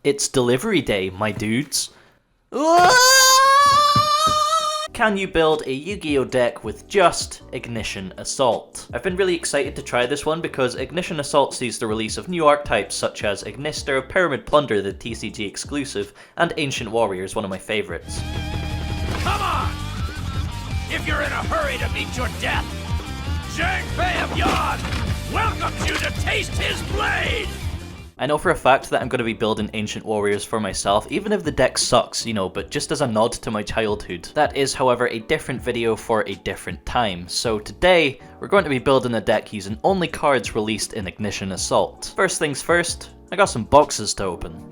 It's delivery day, my dudes. Can you build a Yu-Gi-Oh deck with just Ignition Assault? I've been really excited to try this one because Ignition Assault sees the release of new archetypes such as Ignister, Pyramid Plunder, the TCG exclusive, and Ancient Warriors, one of my favourites. Come on! If you're in a hurry to meet your death, Janky of Yon welcomes you to taste his blade! I know for a fact that I'm going to be building Ancient Warriors for myself, even if the deck sucks, you know, but just as a nod to my childhood. That is, however, a different video for a different time. So today, we're going to be building a deck using only cards released in Ignition Assault. First things first, I got some boxes to open.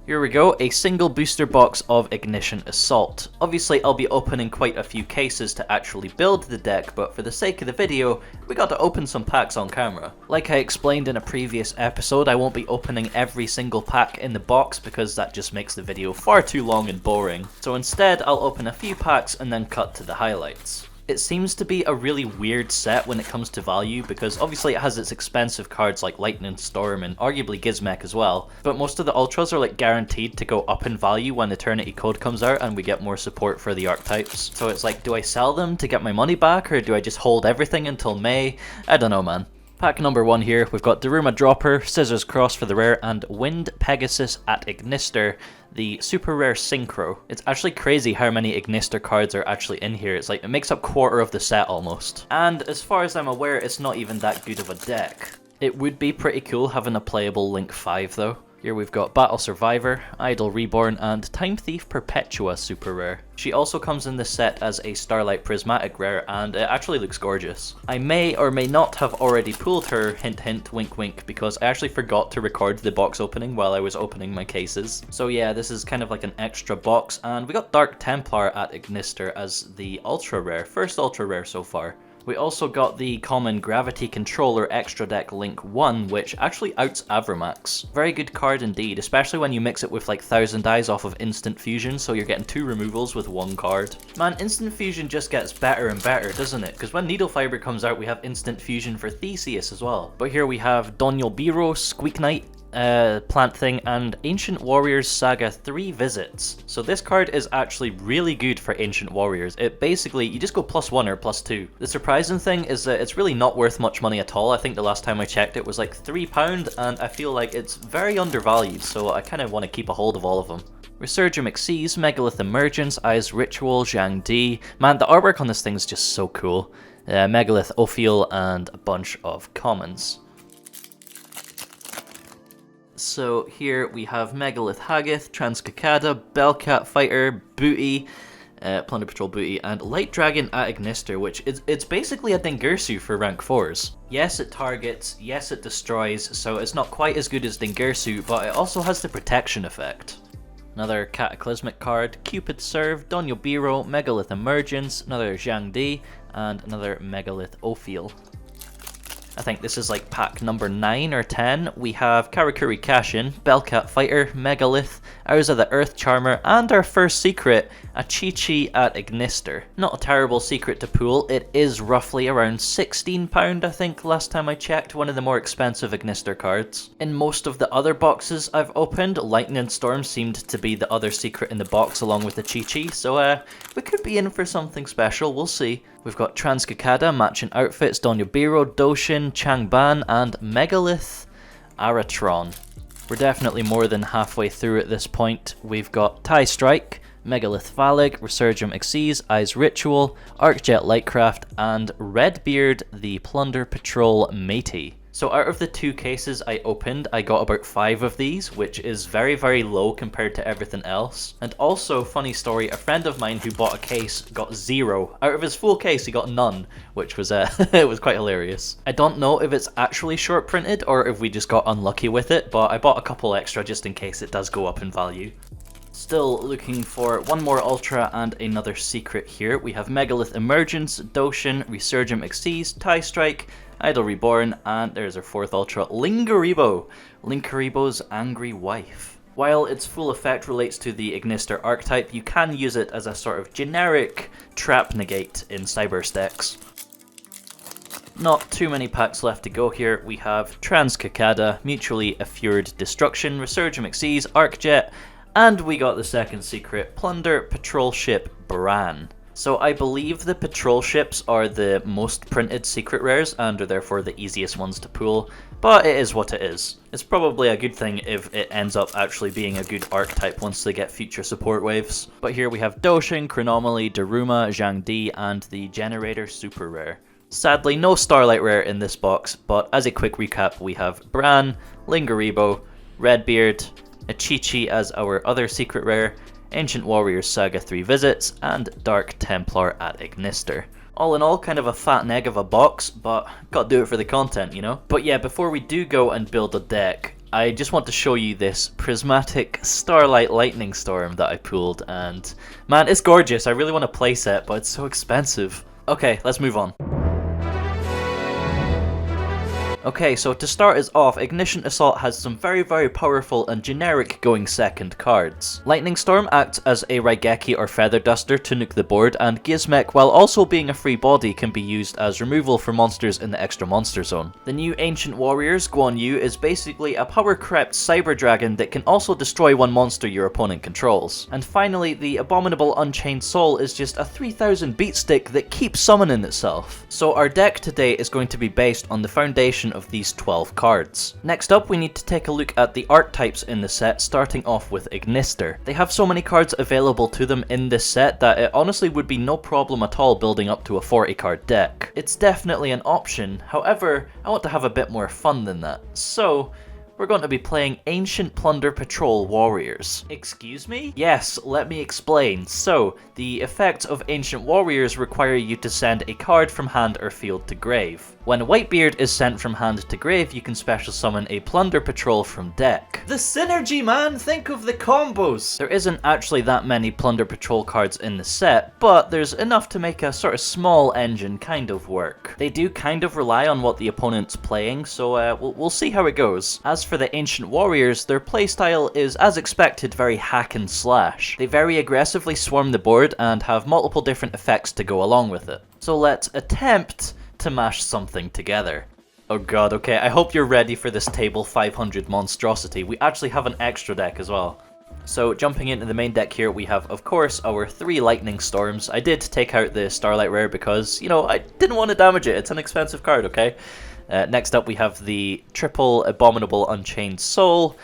Here we go, a single booster box of Ignition Assault. Obviously I'll be opening quite a few cases to actually build the deck, but for the sake of the video, we got to open some packs on camera. Like I explained in a previous episode, I won't be opening every single pack in the box because that just makes the video far too long and boring. So instead, I'll open a few packs and then cut to the highlights. It seems to be a really weird set when it comes to value because obviously it has its expensive cards like Lightning Storm and arguably Gizmek as well, but most of the ultras are like guaranteed to go up in value when Eternity Code comes out and we get more support for the archetypes. So it's like, do I sell them to get my money back or do I just hold everything until May? I don't know, man. Pack number 1 here, we've got Daruma Dropper, Scissors Cross for the rare, and Wind Pegasus at Ignister, the super rare Synchro. It's actually crazy how many Ignister cards are actually in here. It's like, it makes up quarter of the set almost. And as far as I'm aware, it's not even that good of a deck. It would be pretty cool having a playable Link 5 though. Here we've got Battle Survivor, Idol Reborn, and Time Thief Perpetua super rare. She also comes in this set as a Starlight Prismatic rare, and it actually looks gorgeous. I may or may not have already pulled her, hint hint, wink wink, because I actually forgot to record the box opening while I was opening my cases. So yeah, this is kind of like an extra box, and we got Dark Templar at Ignister as the ultra rare, first ultra rare so far. We also got the common Gravity Controller Extra Deck Link 1, which actually outs Avramax. Very good card indeed, especially when you mix it with like Thousand Eyes off of Instant Fusion, so you're getting 2 removals with 1 card. Man, Instant Fusion just gets better and better, doesn't it? Because when Needle Fiber comes out, we have Instant Fusion for Theseus as well. But here we have Donyal Biro, Squeak Knight, Plant Thing, and Ancient Warriors Saga 3 Visits. So this card is actually really good for Ancient Warriors. It basically, you just go +1 or +2. The surprising thing is that it's really not worth much money at all. I think the last time I checked it was like £3, and I feel like it's very undervalued, so I kind of want to keep a hold of all of them. Resurgam Xyz, Megalith Emergence, Eyes Ritual, Zhang Di. Man, the artwork on this thing is just so cool. Megalith Ophiel, and a bunch of commons. So here we have Megalith Haggith, Transcicada, Bellcat Fighter, Booty, Plunder Patrol Booty, and Light Dragon at Ignister, which it's basically a Dingirsu for rank 4s. Yes, it targets, yes it destroys, so it's not quite as good as Dingirsu, but it also has the protection effect. Another Cataclysmic card, Cupid Serve, Donyal Biro, Megalith Emergence, another Zhang Di, and another Megalith Ophiel. I think this is like pack number 9 or 10. We have Karakuri Kashin, Bellcat Fighter, Megalith, Urza the Earth Charmer, and our first secret, a Chi-Chi at Ignister. Not a terrible secret to pull. It is roughly around £16, I think, last time I checked, one of the more expensive Ignister cards. In most of the other boxes I've opened, Lightning Storm seemed to be the other secret in the box along with the Chi-Chi, so we could be in for something special, we'll see. We've got Transcicada, matching outfits, Donyal Biro, Doshin, Changban, and Megalith Aratron. We're definitely more than halfway through at this point. We've got Tie Strike, Megalith Phaleg, Resurgam Xyz, Eyes Ritual, Arcjet Lightcraft, and Redbeard the Plunder Patrol Matey. So out of the 2 cases I opened, I got about 5 of these, which is very, very low compared to everything else. And also, funny story, a friend of mine who bought a case got 0. Out of his full case, he got none, which was it was quite hilarious. I don't know if it's actually short printed or if we just got unlucky with it, but I bought a couple extra just in case it does go up in value. Still looking for one more Ultra and another secret here. We have Megalith Emergence, Doshin, Resurgam Xyz, Tie Strike, Idol Reborn, and there's our 4th Ultra, Linkuriboh, Linkuriboh's Angry Wife. While its full effect relates to the Ignister archetype, you can use it as a sort of generic trap negate in Cyberse decks. Not too many packs left to go here. We have Trans-Cicada, Mutually Assured Destruction, Resurgent McSeas, Arcjet, and we got the second secret, Plunder Patrol Ship Bran. So I believe the patrol ships are the most printed secret rares and are therefore the easiest ones to pull, but it is what it is. It's probably a good thing if it ends up actually being a good archetype once they get future support waves. But here we have Doshin, Chronomaly, Daruma, Zhang Di, and the Generator Super Rare. Sadly, no Starlight Rare in this box, but as a quick recap, we have Bran, Lingaribo, Redbeard, Achichi as our other secret rare, Ancient Warriors Saga 3 Visits, and Dark Templar at Ignister. All in all, kind of a fat neg of a box, but gotta do it for the content, you know? But yeah, before we do go and build a deck, I just want to show you this prismatic Starlight Lightning Storm that I pulled, and man, it's gorgeous. I really want to place it, but it's so expensive. Okay, let's move on. Okay, so to start us off, Ignition Assault has some very powerful and generic going second cards. Lightning Storm acts as a Raigeki or Feather Duster to nuke the board, and Gizmek, while also being a free body, can be used as removal for monsters in the extra monster zone. The new Ancient Warriors, Guan Yu, is basically a power-crept Cyber Dragon that can also destroy one monster your opponent controls. And finally, the Abominable Unchained Soul is just a 3000 beat stick that keeps summoning itself. So our deck today is going to be based on the foundation of these 12 cards. Next up, we need to take a look at the archetypes in the set, starting off with Ignister. They have so many cards available to them in this set that it honestly would be no problem at all building up to a 40 card deck. It's definitely an option, however, I want to have a bit more fun than that. So, we're going to be playing Ancient Plunder Patrol Warriors. Excuse me? Yes, let me explain. So, the effects of Ancient Warriors require you to send a card from hand or field to grave. When Whitebeard is sent from hand to grave, you can special summon a Plunder Patrol from deck. The synergy, man! Think of the combos! There isn't actually that many Plunder Patrol cards in the set, but there's enough to make a sort of small engine kind of work. They do kind of rely on what the opponent's playing, so we'll see how it goes. As for the Ancient Warriors, their playstyle is, as expected, very hack and slash. They very aggressively swarm the board and have multiple different effects to go along with it. So let's attempt to mash something together. Oh god, okay, I hope you're ready for this table 500 monstrosity. We actually have an extra deck as well. So jumping into the main deck here, we have, of course, our 3 Lightning Storms. I did take out the Starlight Rare because, you know, I didn't want to damage it. It's an expensive card, okay? Next up, we have the triple Abominable Unchained Soul,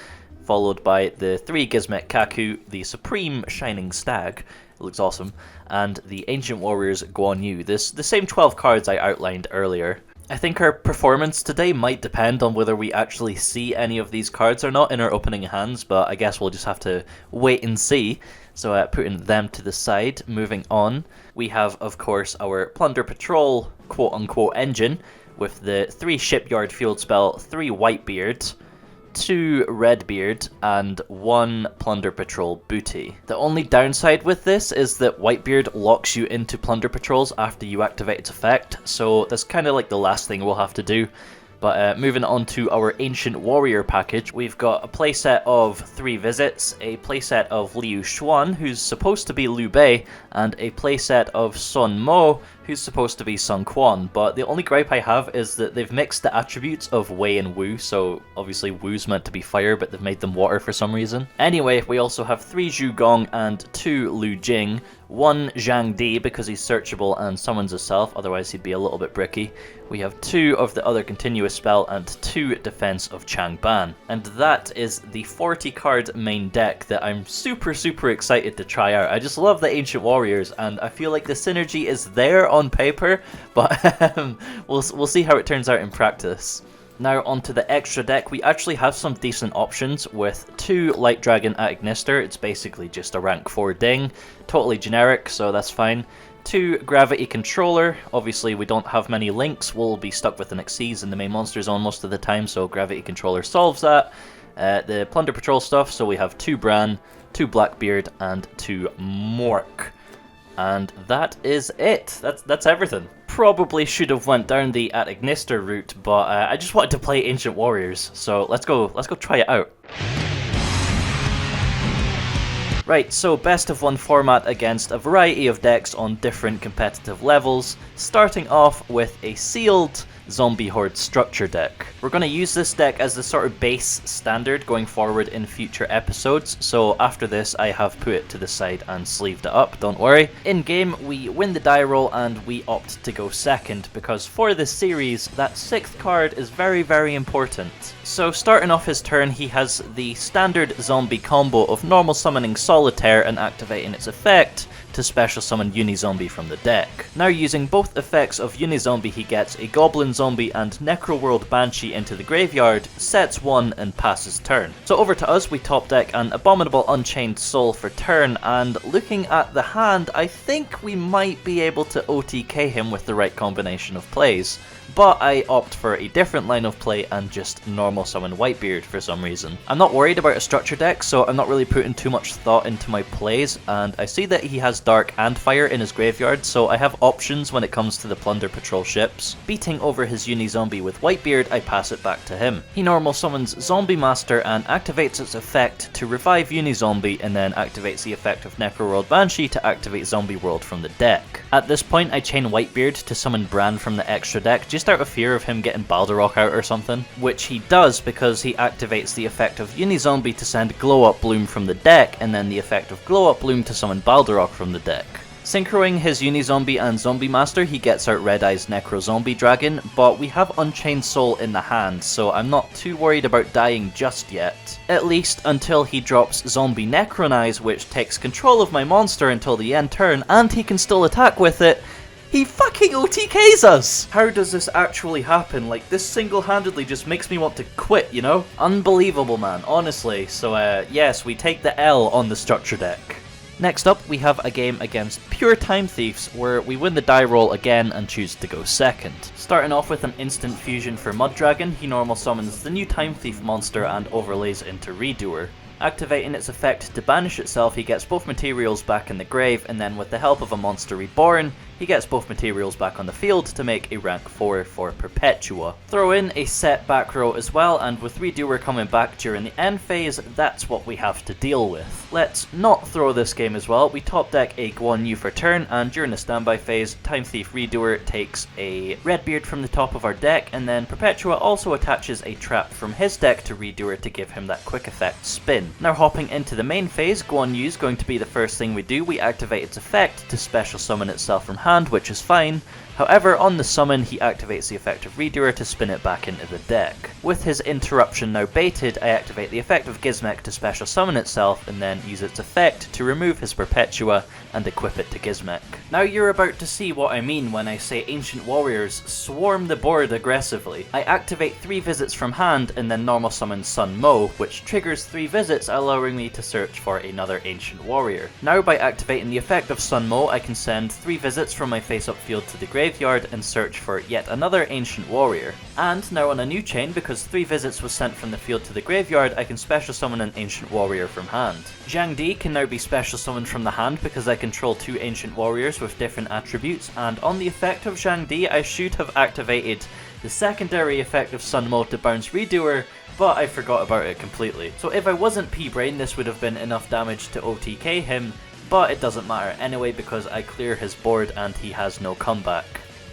followed by the 3 Gizmek Kaku, the Supreme Shining Stag, it looks awesome, and the Ancient Warriors Guan Yu, the same 12 cards I outlined earlier. I think our performance today might depend on whether we actually see any of these cards or not in our opening hands, but I guess we'll just have to wait and see. So putting them to the side, moving on, we have, of course, our Plunder Patrol quote-unquote engine, with the 3 Shipyard Field Spell, 3 Whitebeard, 2 Redbeard, and 1 Plunder Patrol Booty. The only downside with this is that Whitebeard locks you into Plunder Patrols after you activate its effect, so that's kind of like the last thing we'll have to do. But moving on to our Ancient Warrior package, we've got a playset of 3 Visits, a playset of Liu Xuan, who's supposed to be Liu Bei, and a playset of Sun Mo, who's supposed to be Sun Quan. But the only gripe I have is that they've mixed the attributes of Wei and Wu, so obviously Wu's meant to be fire, but they've made them water for some reason. Anyway, we also have 3 Zhu Gong and 2 Lu Jing, 1 Zhang Di because he's searchable and summons himself, otherwise he'd be a little bit bricky. We have 2 of the other continuous spell and 2 defense of Changban. And that is the 40 card main deck that I'm super excited to try out. I just love the Ancient Warriors and I feel like the synergy is there on paper, but we'll see how it turns out in practice. Now onto the extra deck, we actually have some decent options with 2 Light Dragon at Ignister. It's basically just a rank 4 ding, totally generic, so that's fine. 2 Gravity Controller, obviously we don't have many links, we'll be stuck with an Xyz in the main monster zone most of the time, so Gravity Controller solves that. The Plunder Patrol stuff, so we have 2 Bran, 2 Blackbeard, and 2 Mork. And that is it. That's everything. Probably should have went down the at Ignister route, but I just wanted to play Ancient Warriors, so let's go try it out. Right, so best of 1 format against a variety of decks on different competitive levels, starting off with a sealed Zombie Horde structure deck. We're going to use this deck as the sort of base standard going forward in future episodes, so after this I have put it to the side and sleeved it up, don't worry. In game we win the die roll and we opt to go second, because for this series that 6th card is very important. So starting off his turn, he has the standard zombie combo of normal summoning Solitaire and activating its effect to special summon Unizombie from the deck. Now using both effects of Unizombie, he gets a Goblin Zombie and Necroworld Banshee into the graveyard, sets 1 and passes turn. So over to us, we top deck an Abominable Unchained Soul for turn, and looking at the hand, I think we might be able to OTK him with the right combination of plays. But I opt for a different line of play and just normal summon Whitebeard for some reason. I'm not worried about a structure deck, so I'm not really putting too much thought into my plays, and I see that he has Dark and Fire in his graveyard, so I have options when it comes to the Plunder Patrol ships. Beating over his Unizombie with Whitebeard, I pass it back to him. He normal summons Zombie Master and activates its effect to revive Unizombie, and then activates the effect of Necroworld Banshee to activate Zombie World from the deck. At this point, I chain Whitebeard to summon Bran from the extra deck, just out of fear of him getting Baldarok out or something, which he does because he activates the effect of Unizombie to send Glow Up Bloom from the deck, and then the effect of Glow Up Bloom to summon Baldarok from the deck. Synchroing his Unizombie and Zombie Master, he gets out Red Eye's Necro Zombie Dragon, but we have Unchained Soul in the hand, so I'm not too worried about dying just yet. At least until he drops Zombie Necronize, which takes control of my monster until the end turn, and he can still attack with it. He fucking OTKs us! How does this actually happen? Like, this single-handedly just makes me want to quit, you know? Unbelievable, man, honestly. So, yes, we take the L on the structure deck. Next up, we have a game against Pure Time Thieves, where we win the die roll again and choose to go second. Starting off with an instant fusion for Mud Dragon, he normal summons the new Time Thief monster and overlays into Redoer. Activating its effect to banish itself, he gets both materials back in the grave, and then with the help of a monster reborn, he gets both materials back on the field to make a rank 4 for Perpetua. Throw in a set back row as well, and with Redoer coming back during the end phase, that's what we have to deal with. Let's not throw this game as well. We top deck a Guan Yu for turn, and during the standby phase, Time Thief Redoer takes a Redbeard from the top of our deck, and then Perpetua also attaches a trap from his deck to Redoer to give him that quick effect spin. Now hopping into the main phase, Guan Yu is going to be the first thing we do. We activate its effect to special summon itself from hand, which is fine. However, on the summon, he activates the effect of Redoer to spin it back into the deck. With his interruption now baited, I activate the effect of Gizmek to special summon itself, and then use its effect to remove his Perpetua and equip it to Gizmek. Now you're about to see what I mean when I say Ancient Warriors swarm the board aggressively. I activate 3 visits from hand and then normal summon Sun Mo, which triggers 3 visits, allowing me to search for another Ancient Warrior. Now by activating the effect of Sun Mo, I can send 3 visits from my face-up field to the graveyard and search for yet another Ancient Warrior. And now on a new chain, because 3 visits was sent from the field to the graveyard, I can special summon an Ancient Warrior from hand. Zhang Di can now be special summoned from the hand because I control 2 Ancient Warriors with different attributes, and on the effect of Zhang Di, I should have activated the secondary effect of Sun Mo to bounce Redoer, but I forgot about it completely. So if I wasn't P-Brain, this would have been enough damage to OTK him, but it doesn't matter anyway because I clear his board and he has no comeback.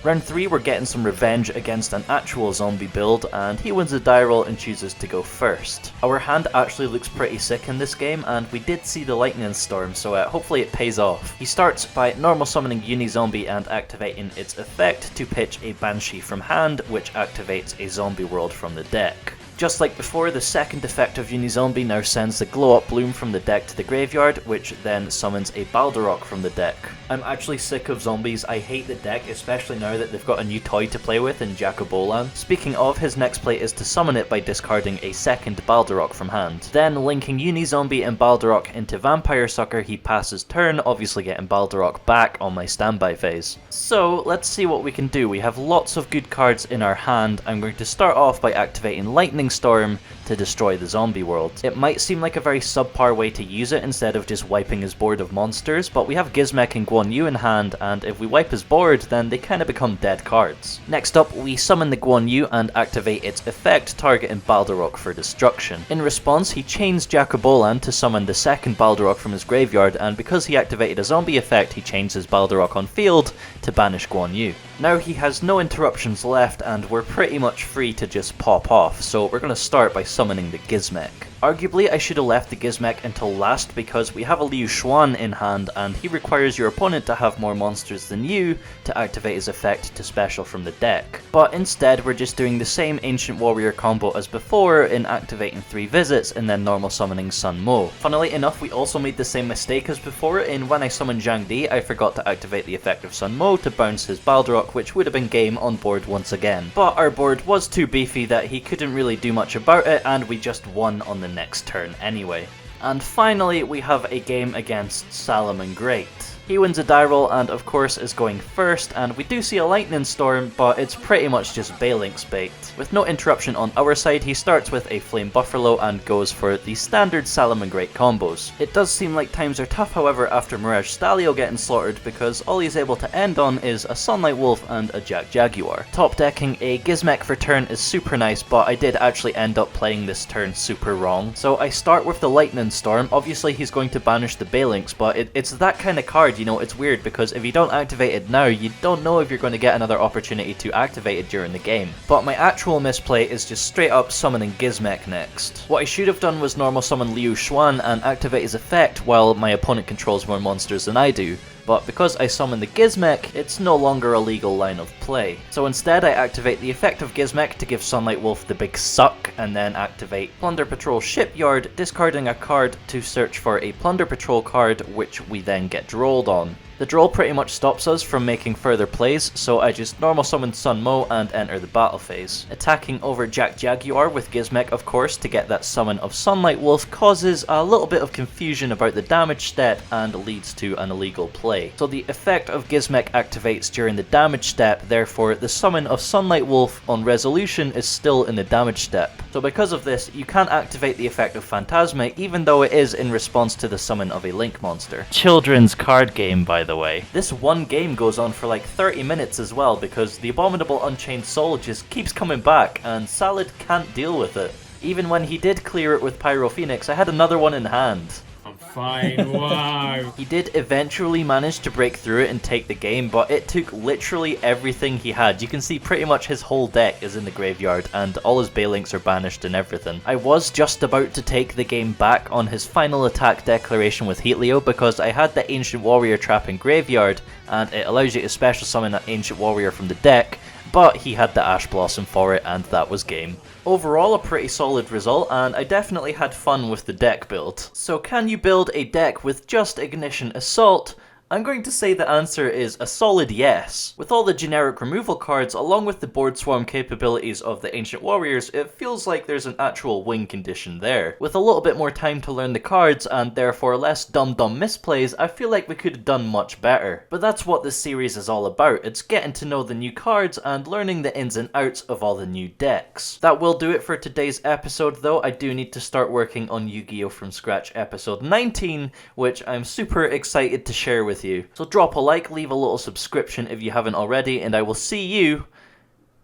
Round 3, we're getting some revenge against an actual zombie build, and he wins the die roll and chooses to go first. Our hand actually looks pretty sick in this game, and we did see the lightning storm, so hopefully it pays off. He starts by normal summoning Unizombie and activating its effect to pitch a Banshee from hand, which activates a zombie world from the deck. Just like before, the second effect of Unizombie now sends the Glow Up Bloom from the deck to the graveyard, which then summons a Baldarok from the deck. I'm actually sick of zombies. I hate the deck, especially now that they've got a new toy to play with in Jacobolan. Speaking of, his next play is to summon it by discarding a second Baldarok from hand. Then linking Unizombie and Baldarok into Vampire Sucker, he passes turn, obviously getting Baldarok back on my standby phase. So let's see what we can do. We have lots of good cards in our hand. I'm going to start off by activating Lightning Storm to destroy the zombie world. It might seem like a very subpar way to use it instead of just wiping his board of monsters, but we have Gizmek and Guan Yu in hand, and if we wipe his board, then they kind of become dead cards. Next up, we summon the Guan Yu and activate its effect, targeting Balderok for destruction. In response, he chains Jacobolan to summon the second Balderok from his graveyard, and because he activated a zombie effect, he chains his Balderok on field to banish Guan Yu. Now he has no interruptions left, and we're pretty much free to just pop off, so we're going to start by summoning the Gizmek. Arguably, I should have left the Gizmek until last because we have a Liu Xuan in hand and he requires your opponent to have more monsters than you to activate his effect to special from the deck. But instead, we're just doing the same Ancient Warrior combo as before in activating 3 visits and then normal summoning Sun Mo. Funnily enough, we also made the same mistake as before in when I summoned Zhang Di, I forgot to activate the effect of Sun Mo to bounce his Balderok, which would have been game on board once again. But our board was too beefy that he couldn't really do much about it, and we just won on the next turn anyway. And finally, we have a game against Salomon Great. He wins a die roll and of course is going first, and we do see a lightning storm, but it's pretty much just Balink's bait. With no interruption on our side, he starts with a Flame Buffalo and goes for the standard Salomon Great combos. It does seem like times are tough, however, after Mirage Stalio getting slaughtered, because all he's able to end on is a Sunlight Wolf and a Jack Jaguar. Top decking a Gizmek for turn is super nice, but I did actually end up playing this turn super wrong. So I start with the Lightning Storm. Obviously he's going to banish the Balinks, but it's that kind of card, you know, it's weird because if you don't activate it now, you don't know if you're going to get another opportunity to activate it during the game. But my actual misplay is just straight up summoning Gizmek next. What I should have done was normal summon Liu Xuan and activate his effect while my opponent controls more monsters than I do. But because I summon the Gizmek, it's no longer a legal line of play. So instead I activate the effect of Gizmek to give Sunlight Wolf the big suck, and then activate Plunder Patrol Shipyard, discarding a card to search for a Plunder Patrol card, which we then get drolled on. The droll pretty much stops us from making further plays, so I just normal summon Sun Mo and enter the battle phase. Attacking over Jack Jaguar with Gizmek, of course, to get that summon of Sunlight Wolf causes a little bit of confusion about the damage step and leads to an illegal play. So the effect of Gizmek activates during the damage step, therefore the summon of Sunlight Wolf on resolution is still in the damage step. So because of this, you can't activate the effect of Phantasma even though it is in response to the summon of a Link monster. Children's card game, by the way. This one game goes on for like 30 minutes as well because the Abominable Unchained Soul just keeps coming back and Salad can't deal with it. Even when he did clear it with Pyro Phoenix, I had another one in hand. I'm fine, wow. He did eventually manage to break through it and take the game, but it took literally everything he had. You can see pretty much his whole deck is in the graveyard and all his Balinks are banished and everything. I was just about to take the game back on his final attack declaration with Heatleo because I had the Ancient Warrior trap in graveyard and it allows you to special summon an Ancient Warrior from the deck, but he had the Ash Blossom for it and that was game. Overall, a pretty solid result, and I definitely had fun with the deck build. So can you build a deck with just Ignition Assault? I'm going to say the answer is a solid yes. With all the generic removal cards, along with the board swarm capabilities of the Ancient Warriors, it feels like there's an actual win condition there. With a little bit more time to learn the cards, and therefore less dumb misplays, I feel like we could have done much better. But that's what this series is all about, it's getting to know the new cards and learning the ins and outs of all the new decks. That will do it for today's episode though. I do need to start working on Yu-Gi-Oh! From Scratch episode 19, which I'm super excited to share with you. So drop a like, leave a little subscription if you haven't already, and I will see you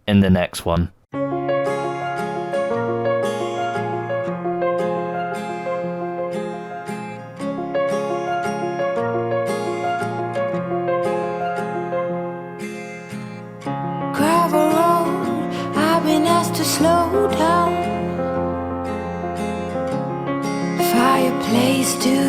in the next one. Gravel road, I've been asked to slow down. Fireplace to